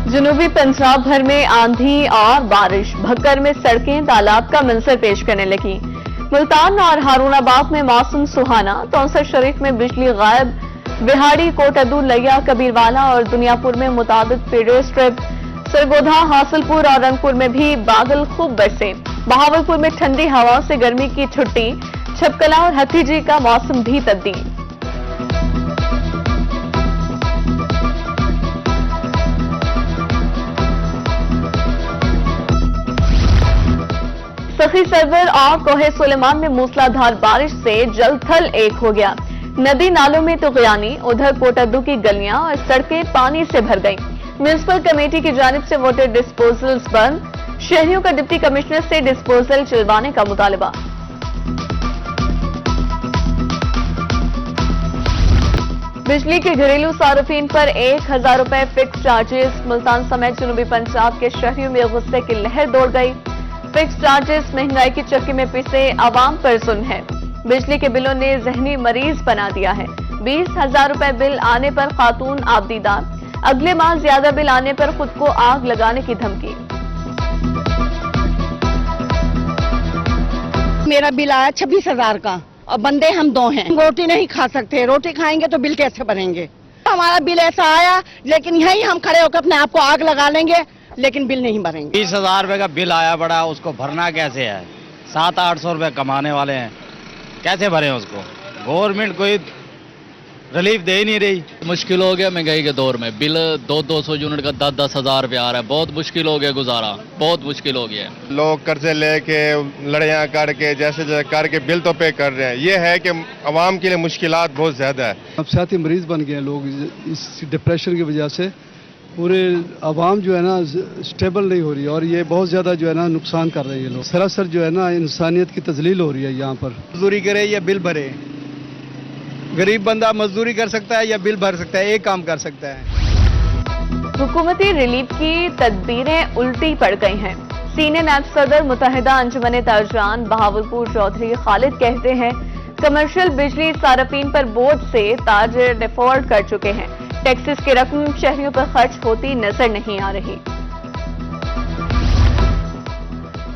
जनूबी पंजाब भर में आंधी और बारिश भक्कर में सड़कें तालाब का मंजर पेश करने लगी। मुल्तान और हारूनाबाद में मौसम सुहाना, तौसर शरीफ में बिजली गायब, बिहाड़ी, कोटअदू, लैया, कबीरवाला और दुनियापुर में मुताबिक पेड़े स्ट्रिप, सरगोधा, हासिलपुर और रंगपुर में भी बादल खूब बरसे। बहावलपुर में ठंडी हवा से गर्मी की छुट्टी, छपकला और हथीजी का मौसम भी तब्दील। सखी सरवर और कोहे सुलेमान में मूसलाधार बारिश से जल थल एक हो गया। नदी नालों में तुगयानी, उधर कोटअदू की गलियां और सड़कें पानी से भर गईं। म्यूनिसिपल कमेटी की जानिब से वाटर डिस्पोजल्स बंद, शहरियों का डिप्टी कमिश्नर से डिस्पोजल चलवाने का मुतालबा। बिजली के घरेलू सार्फिन पर 1000 रुपए फिक्स चार्जेस, मुल्तान समेत जनूबी पंजाब के शहरियों में गुस्से की लहर दौड़ गई। फिक्स चार्जेस महंगाई की चक्की में पिसे आवाम पर जुल्म है। बिजली के बिलों ने जहनी मरीज बना दिया है। 20,000 रुपए बिल आने पर खातून आबदीदार, अगले माह ज्यादा बिल आने पर खुद को आग लगाने की धमकी। मेरा बिल आया 26,000 का और बंदे हम 2 हैं। रोटी नहीं खा सकते, रोटी खाएंगे तो बिल कैसे भरेंगे। हमारा बिल ऐसा आया, लेकिन यही हम खड़े होकर अपने आप को आग लगा लेंगे, लेकिन बिल नहीं भरेंगे। 20,000 रुपए का बिल आया बड़ा, उसको भरना कैसे है। 700-800 रुपए कमाने वाले हैं, कैसे भरें उसको। गवर्नमेंट कोई रिलीफ दे ही नहीं रही। मुश्किल हो गया महंगाई के दौर में। बिल 200 यूनिट का 10-10 हजार रुपया आ रहा है। बहुत मुश्किल हो गया गुजारा, बहुत मुश्किल हो गया है। लोग कर्जे लेके, लड़ाइयाँ करके, जैसे करके बिल तो पे कर रहे हैं। ये है कि आवाम के लिए मुश्किलात बहुत ज्यादा है। अब सियाती मरीज बन गए हैं लोग इस डिप्रेशन की वजह से। पूरे आवाम जो है ना स्टेबल नहीं हो रही है और ये बहुत ज़्यादा जो है ना नुकसान कर रहे हैं लोग। सरासर जो है ना इंसानियत की तजलील हो रही है यहाँ पर। मजदूरी करे या बिल भरे। गरीब बंदा मजदूरी कर सकता है या बिल भर सकता है, एक काम कर सकता है। हुकूमती रिलीफ की तदबीरें उल्टी पड़ गई हैं। सीनियर नायब सदर मुत्तहिदा अंजुमन ताजरान बहावलपुर चौधरी खालिद कहते हैं, कमर्शियल बिजली सार्फिन पर बोर्ड से ताजर डिफॉल्ट कर चुके हैं। टैक्सेस की रकम शहरियों पर खर्च होती नजर नहीं आ रही।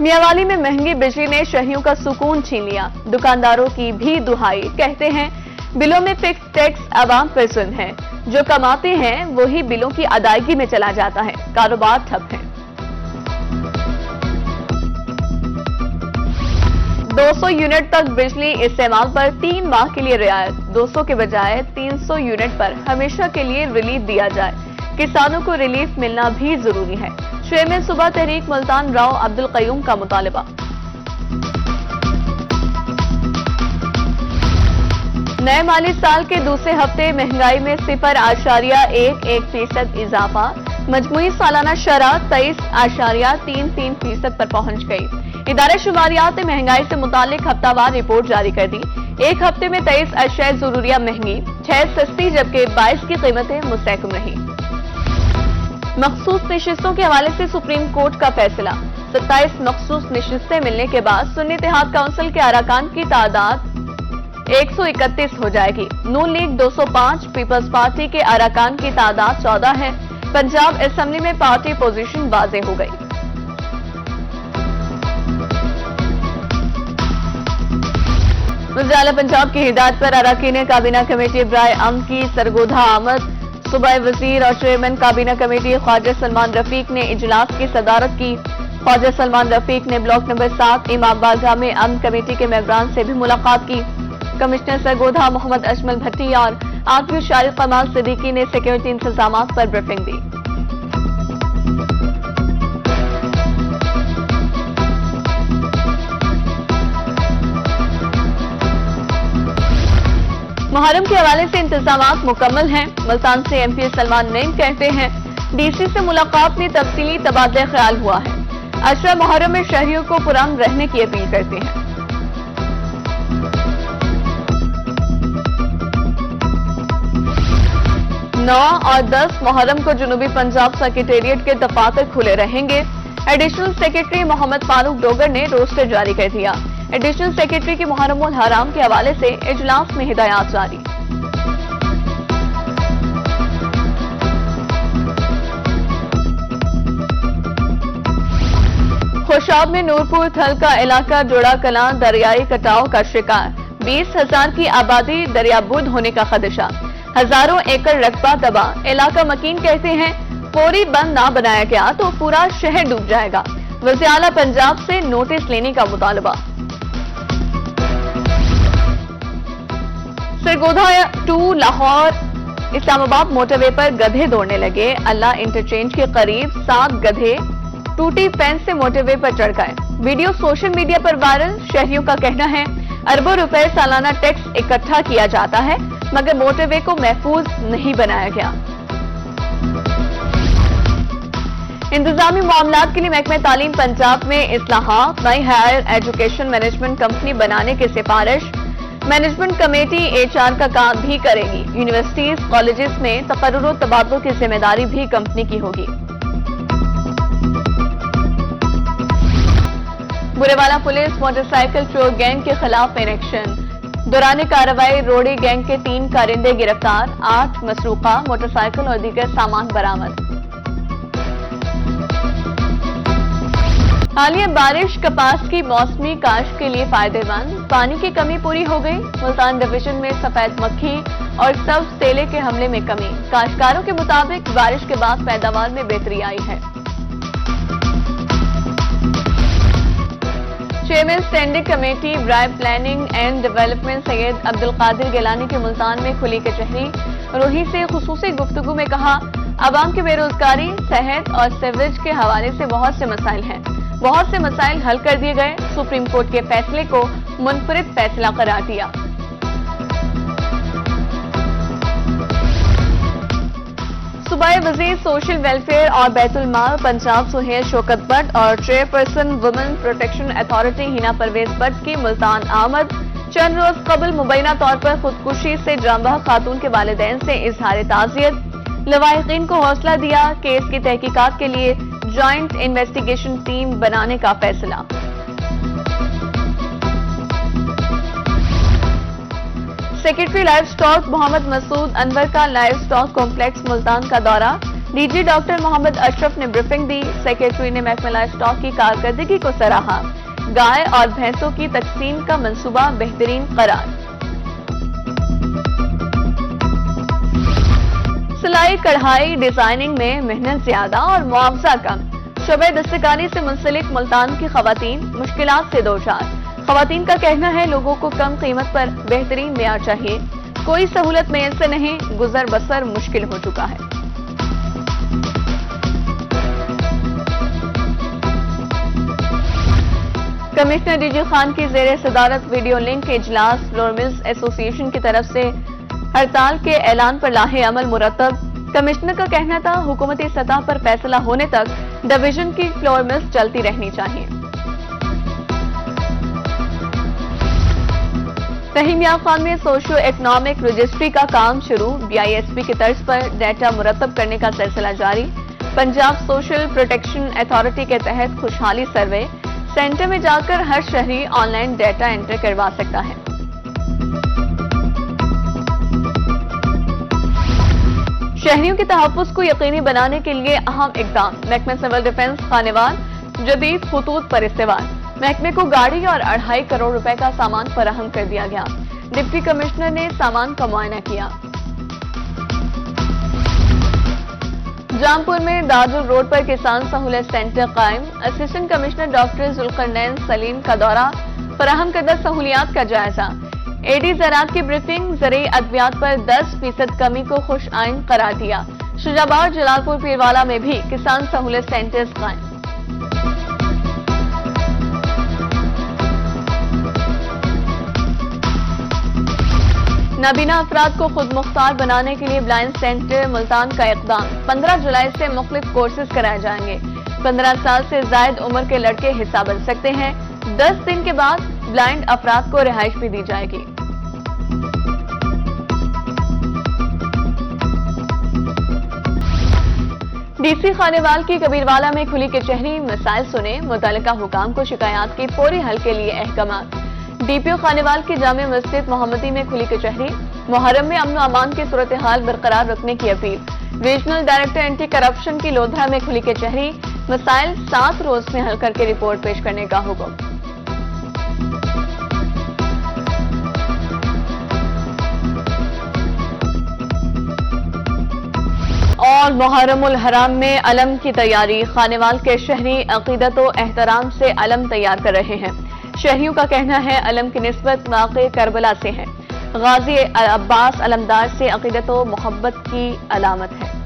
मियावाली में महंगी बिजली ने शहरियों का सुकून छीन लिया। दुकानदारों की भी दुहाई, कहते हैं बिलों में फिक्स टैक्स आवाम पर जुल्म है। जो कमाते हैं वही बिलों की अदायगी में चला जाता है। कारोबार ठप है। 200 यूनिट तक बिजली इस्तेमाल पर 3 माह के लिए रियायत, 200 के बजाय 300 यूनिट पर हमेशा के लिए रिलीफ दिया जाए। किसानों को रिलीफ मिलना भी जरूरी है। चेयरमैन सूबा तहरीक मुल्तान राव अब्दुल कयूम का मुतालबा। नए माली साल के दूसरे हफ्ते महंगाई में 0.11% इजाफा, मजमूई सालाना शरह 23.33% पर पहुंच गई। इदारे शुमारियात ने महंगाई से मुतालिक हफ्तावार रिपोर्ट जारी कर दी। एक हफ्ते में 23 अशिया जरूरिया महंगी, 6 सस्ती जबकि 22 की कीमतें मुस्तहकम रही। मखसूस नशिस्तों के हवाले से सुप्रीम कोर्ट का फैसला। 27 मखसूस नशिस्तें मिलने के बाद सुन्नी इत्तेहाद काउंसिल के अरकान की तादाद 131 हो जाएगी। नून लीग 205, पीपल्स पार्टी के अरकान की तादाद 14 है। पंजाब असेंबली में पार्टी पोजीशन वाज़ेह हो गई। वज़ीर आला पंजाब की हिदायत पर अरकान काबीना कमेटी बराए अमन की सरगोधा आमद। सूबाई वजीर और चेयरमैन काबीना कमेटी ख्वाजा सलमान रफीक ने इजलास की सदारत की। ख्वाजा सलमान रफीक ने ब्लॉक नंबर 7 इमाम बारगाह में अमन कमेटी के मेंबरान से भी मुलाकात की। कमिश्नर सरगोधा मोहम्मद अजमल भट्टी और आगवी शारिक कमाल सिद्दीकी ने सिक्योरिटी इंतजामात पर ब्रीफिंग दी। मुहर्रम के हवाले से इंतजामात मुकम्मल हैं। मुल्तान से एमपी सलमान नईम कहते हैं, डीसी से मुलाकात में तफसीली तबादला ख्याल हुआ है। अशरा मुहर्रम में शहरियों को पुरअमन रहने की अपील करते हैं। 9 और 10 मुहर्रम को जनूबी पंजाब सेक्रेटेरिएट के दफातर खुले रहेंगे। एडिशनल सेक्रेटरी मोहम्मद फारूक डोगर ने रोस्टर जारी कर दिया। एडिशनल सेक्रेटरी की मुहर्रम उल हराम के हवाले से इजलास में हिदायत जारी। पंजाब में नूरपुर थल का इलाका जोड़ा कलां दरियाई कटाव का शिकार, 20,000 की आबादी दरियाबुद होने का खदशा, हजारों एकड़ रकबा तबाह। इलाका मकीन कहते हैं फौरी बंद ना बनाया गया तो पूरा शहर डूब जाएगा। वज़ीर आला पंजाब से नोटिस लेने का मुतालबा। सरगोधा 2 लाहौर इस्लामाबाद मोटरवे पर गधे दौड़ने लगे। अल्लाह इंटरचेंज के करीब 7 गधे टूटी फेंस से मोटरवे पर चढ़ गए। वीडियो सोशल मीडिया पर वायरल। शहरियों का कहना है अरबों रुपए सालाना टैक्स इकट्ठा किया जाता है मगर मोटरवे को महफूज नहीं बनाया गया। इंतजामी मामलात के लिए महकमे तालीम पंजाब में इस्लाहात, नई हायर एजुकेशन मैनेजमेंट कंपनी बनाने की सिफारिश। मैनेजमेंट कमेटी HR का काम भी करेगी। यूनिवर्सिटीज कॉलेजेस में तकर्रुर और तबादलों की जिम्मेदारी भी कंपनी की होगी। बुरेवाला पुलिस मोटरसाइकिल चोर गैंग के खिलाफ इन एक्शन। दौरान कार्रवाई रोड़ी गैंग के 3 कारिंदे गिरफ्तार, 8 मसरूका मोटरसाइकिल और दीगर सामान बरामद। हालिया बारिश कपास की मौसमी काश्त के लिए फायदेमंद। पानी की कमी पूरी हो गई। मुल्तान डिवीजन में सफेद मक्खी और सब्ज तेले के हमले में कमी। काश्तकारों के मुताबिक बारिश के बाद पैदावार में बेहतरी आई है। Chairman standing committee bribe planning and development Syed Abdul Qadir Gilani के मुल्तान में खुली कचहरी। रूही से खुसूसी गुफ्तगू में कहा अवाम की बेरोजगारी, सेहत और सीवरेज के हवाले से बहुत से मसाइल हैं। बहुत से मसाइल हल कर दिए गए। सुप्रीम कोर्ट के फैसले को मुनफरिद फैसला करार दिया। सूबाई वजीर सोशल वेलफेयर और बैतुल माल पंजाब सुहेल शौकत भट्ट और chairperson women protection authority Hina Parvez Bhatt की मुल्तान आमद। चंद रोज कबल मुबैना तौर पर खुदकुशी से जांबह खातून के वालिदैन से इजहार ताज़ियत। लवाहिकीन को हौसला दिया। केस की तहकीकात के लिए जॉइंट इन्वेस्टिगेशन टीम बनाने का फैसला। Secretary livestock Mohammad Masood Anwar का लाइव स्टॉक कॉम्प्लेक्स मुल्तान का दौरा। डीजी डॉक्टर मोहम्मद अशरफ ने ब्रीफिंग दी। सेक्रेटरी ने महकमा लाइव स्टॉक की कारकर्दगी को सराहा। गाय और भैंसों की तकसीम का मंसूबा बेहतरीन करार। सिलाई कढ़ाई डिजाइनिंग में मेहनत ज्यादा और मुआवजा कम। शोबे दस्तकारी से मुंसलिक मुल्तान की खवातीन मुश्किलात से दो चार। खवातीन का कहना है लोगों को कम कीमत पर बेहतरीन मेयार चाहिए। कोई सहूलत मैसर नहीं, गुजर बसर मुश्किल हो चुका है। कमिश्नर डीजी खान की जेर सदारत वीडियो लिंक इजलास फ्लोर मिल्स एसोसिएशन की तरफ से हड़ताल के ऐलान पर लाहे अमल मुरतब। कमिश्नर का कहना था हुकूमती सतह पर फैसला होने तक डिवीजन की फ्लोर मिल्स चलती रहनी चाहिए। फहीम याब खान में सोशो इकोनॉमिक रजिस्ट्री का काम शुरू। BISP की तर्ज पर डाटा मुरतब करने का सिलसिला जारी। पंजाब सोशल प्रोटेक्शन अथॉरिटी के तहत खुशहाली सर्वे सेंटर में जाकर हर शहरी ऑनलाइन डाटा एंटर करवा सकता है। शहरियों के तहफ्फुज़ को यकीनी बनाने के लिए अहम इकदाम। महकमा सिविल डिफेंस खानेवाल जदीद खतूत पर इस्तेमाल। महकमे को गाड़ी और 2.5 करोड़ रुपए का सामान फराहम कर दिया गया। डिप्टी कमिश्नर ने सामान का मुआयना किया। जामपुर में दादुल रोड पर किसान सहूलत सेंटर कायम। Assistant commissioner doctor Zulqarnain Saleem का दौरा। फराहम करदा सहूलियात का जायजा। एडी ज़राअत की ब्रीफिंग। ज़रूरी अद्वियात पर 10% कमी को खुश आइन करार दिया। शुजाबाद जलालपुर पीरवाला में भी किसान सहूलत सेंटर्स कायम। नाबीना अफराद को खुद मुख्तार बनाने के लिए ब्लाइंड सेंटर मुल्तान का इक़दाम। 15 जुलाई से मुख्तलिफ कोर्सेज कराए जाएंगे। 15 साल से जायद उम्र के लड़के हिस्सा बन सकते हैं। 10 दिन के बाद ब्लाइंड अफराद को रिहाइश भी दी जाएगी। DC खानेवाल की कबीरवाला में खुली कचहरी। मसाइल सुने। मुतल्लिका हुकाम को शिकायत की फौरी हल के लिए अहकाम। DPO खानेवाल की जामे मस्जिद मोहम्मदी में खुली कचहरी। मुहर्रम में अमन अमान की सूरत हाल बरकरार रखने की appeal. Regional director anti corruption की लोधरा में खुली कचहरी। مسائل 7 روز میں حل کر کے رپورٹ پیش کرنے کا حکم۔ اور محرم الحرام میں علم کی تیاری، خانیوال کے شہری عقیدت و احترام سے علم تیار کر رہے ہیں۔ شہریوں کا کہنا ہے علم کی نسبت واقع کربلا سے ہے۔ غازی عباس علمدار سے عقیدت و محبت کی علامت ہے۔